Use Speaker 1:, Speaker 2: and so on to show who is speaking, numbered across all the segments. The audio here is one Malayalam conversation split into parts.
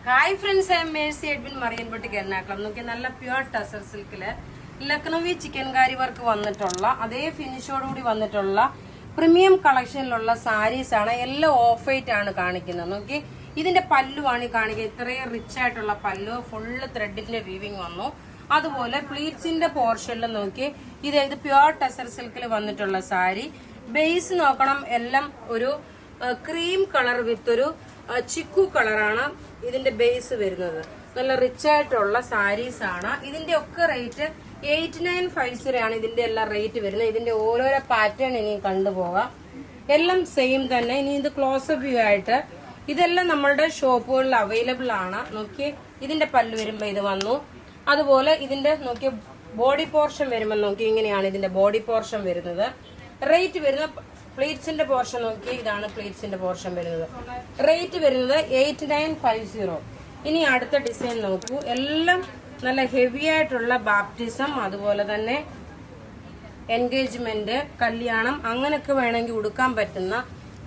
Speaker 1: Hi friends, I am Mercy Edwin Mariyanpatti Ernakulam. നോക്കി നല്ല പ്യുവർ ടസർ സിൽക്കില് ലക്നൗവി ചിക്കൻകാരി വർക്ക് വന്നിട്ടുള്ള അതേ ഫിനിഷോടുകൂടി വന്നിട്ടുള്ള പ്രീമിയം കളക്ഷനിലുള്ള സാരീസ് ആണ്. എല്ലാം ഓഫ് വൈറ്റ് ആണ് കാണിക്കുന്നത്. നോക്കി ഇതിന്റെ പല്ലുവാണ് ഈ കാണിക്കുന്നത്. ഇത്രയും റിച്ച് ആയിട്ടുള്ള പല്ലു, ഫുള്ള് ത്രെഡിന്റെ വീവിങ് വന്നു. അതുപോലെ പ്ലീറ്റ്സിന്റെ പോർഷനിൽ നോക്കി ഇത് പ്യുവർ ടസർ സിൽക്കിൽ വന്നിട്ടുള്ള സാരി. ബേസ് നോക്കണം, എല്ലാം ഒരു ക്രീം കളർ വിത്ത് ഒരു ചിക്കു കളറാണ് ഇതിന്റെ ബേസ് വരുന്നത്. നല്ല റിച്ച് ആയിട്ടുള്ള സാരീസ് ആണ്. ഇതിന്റെ ഒക്കെ റേറ്റ് 8950 ആണ് ഇതിന്റെ എല്ലാം റേറ്റ് വരുന്നത്. ഇതിന്റെ ഓരോരോ പാറ്റേൺ ഇനി കണ്ടുപോകാം. എല്ലാം സെയിം തന്നെ. ഇനി ഇത് ക്ലോസപ്പ് വ്യൂ ആയിട്ട് ഇതെല്ലാം നമ്മളുടെ ഷോപ്പുകളിൽ അവൈലബിൾ ആണ്. നോക്കി ഇതിന്റെ പല്ല് വരുമ്പോ ഇത് വന്നു. അതുപോലെ ഇതിന്റെ നോക്കി ബോഡി പോർഷൻ വരുമ്പോൾ നോക്കി ഇങ്ങനെയാണ് ഇതിന്റെ ബോഡി പോർഷൻ വരുന്നത്. റേറ്റ് വരുന്ന പ്ലീറ്റ്സിന്റെ പോർഷൻ നോക്കി ഇതാണ് പ്ലീറ്റ്സിന്റെ പോർഷൻ വരുന്നത്. റേറ്റ് വരുന്നത് 8950. ഇനി അടുത്ത ഡിസൈൻ നോക്കൂ. എല്ലാം നല്ല ഹെവി ആയിട്ടുള്ള ബാപ്റ്റിസം, അതുപോലെ തന്നെ എൻഗേജ്മെന്റ്, കല്യാണം അങ്ങനെയൊക്കെ വേണമെങ്കിൽ ഉടുക്കാൻ പറ്റുന്ന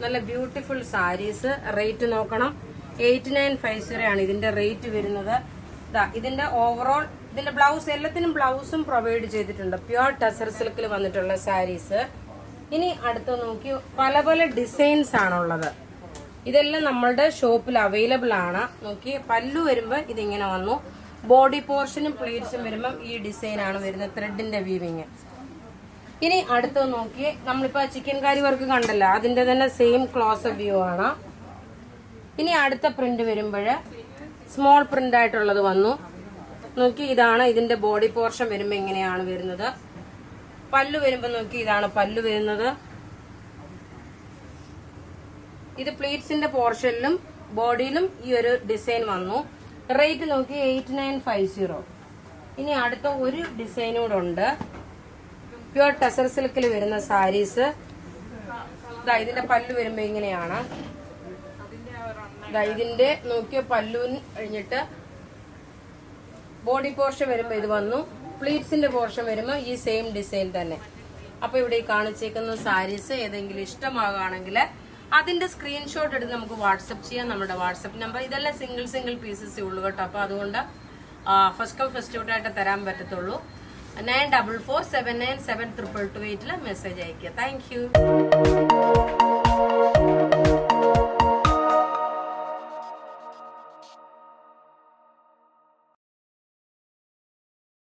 Speaker 1: നല്ല ബ്യൂട്ടിഫുൾ സാരീസ്. റേറ്റ് നോക്കണം, 8950 ആണ് ഇതിന്റെ റേറ്റ് വരുന്നത്. ഇതിന്റെ ഓവറോൾ ഇതിന്റെ ബ്ലൗസ്, എല്ലാത്തിനും ബ്ലൗസും പ്രൊവൈഡ് ചെയ്തിട്ടുണ്ട്. പ്യുവർ ടസർ സിൽക്കിൽ വന്നിട്ടുള്ള സാരീസ്. ഇനി അടുത്ത നോക്കി പല പല ഡിസൈൻസ് ആണുള്ളത്. ഇതെല്ലാം നമ്മളുടെ ഷോപ്പിൽ അവൈലബിൾ ആണ്. നോക്കി പല്ലു വരുമ്പോ ഇതിങ്ങനെ വന്നു. ബോഡി പോർഷനും പ്ലീറ്റ്സും വരുമ്പം ഈ ഡിസൈൻ ആണ് വരുന്നത്, ത്രെഡിന്റെ വീവിങ്. ഇനി അടുത്ത നോക്കി നമ്മളിപ്പോ ചിക്കൻകാരി വർക്ക് കണ്ടല്ലോ, അതിന്റെ തന്നെ സെയിം ക്ലോസപ്പ് വ്യൂ ആണ്. ഇനി അടുത്ത പ്രിന്റ് വരുമ്പോഴ് സ്മോൾ പ്രിന്റ് ആയിട്ടുള്ളത് വന്നു. നോക്കി ഇതാണ് ഇതിന്റെ ബോഡി പോർഷൻ വരുമ്പോ ഇങ്ങനെയാണ് വരുന്നത്. പല്ലു വരുമ്പോ നോക്കി ഇതാണ് പല്ലു വരുന്നത്. ഇത് പ്ലീറ്റ്സിന്റെ പോർഷനിലും ബോഡിയിലും ഈ ഒരു ഡിസൈൻ വന്നു. റേറ്റ് നോക്കി 8950. ഇനി അടുത്ത ഒരു ഡിസൈൻ കൂടെ ഉണ്ട്. പ്യുവർ ടസർ സിൽക്കിൽ വരുന്ന സാരീസ്. ഇതിന്റെ പല്ലു വരുമ്പോ ഇങ്ങനെയാണ്. ഇതിന്റെ നോക്കിയ പല്ലുവിന് കഴിഞ്ഞിട്ട് ബോഡി പോർഷൻ വരുമ്പോ ഇത് വന്നു. പ്ലീറ്റ്സിന്റെ പോർഷൻ വരുമ്പോൾ ഈ സെയിം ഡിസൈൻ തന്നെ. അപ്പൊ ഇവിടെ കാണിച്ചേക്കുന്ന സാരീസ് ഏതെങ്കിലും ഇഷ്ടമാകുകയാണെങ്കിൽ അതിന്റെ സ്ക്രീൻഷോട്ട് എടുത്ത് നമുക്ക് വാട്സപ്പ് ചെയ്യാം. നമ്മുടെ വാട്സപ്പ് നമ്പർ. ഇതെല്ലാം സിംഗിൾ പീസസേ ഉള്ളൂ കേട്ടോ. അപ്പൊ അതുകൊണ്ട് ഫസ്റ്റ് കം ഫസ്റ്റ് ഔട്ട് ആയിട്ട് തരാൻ പറ്റത്തുള്ളൂ. 9447972228 മെസ്സേജ് അയക്കുക. Thank you.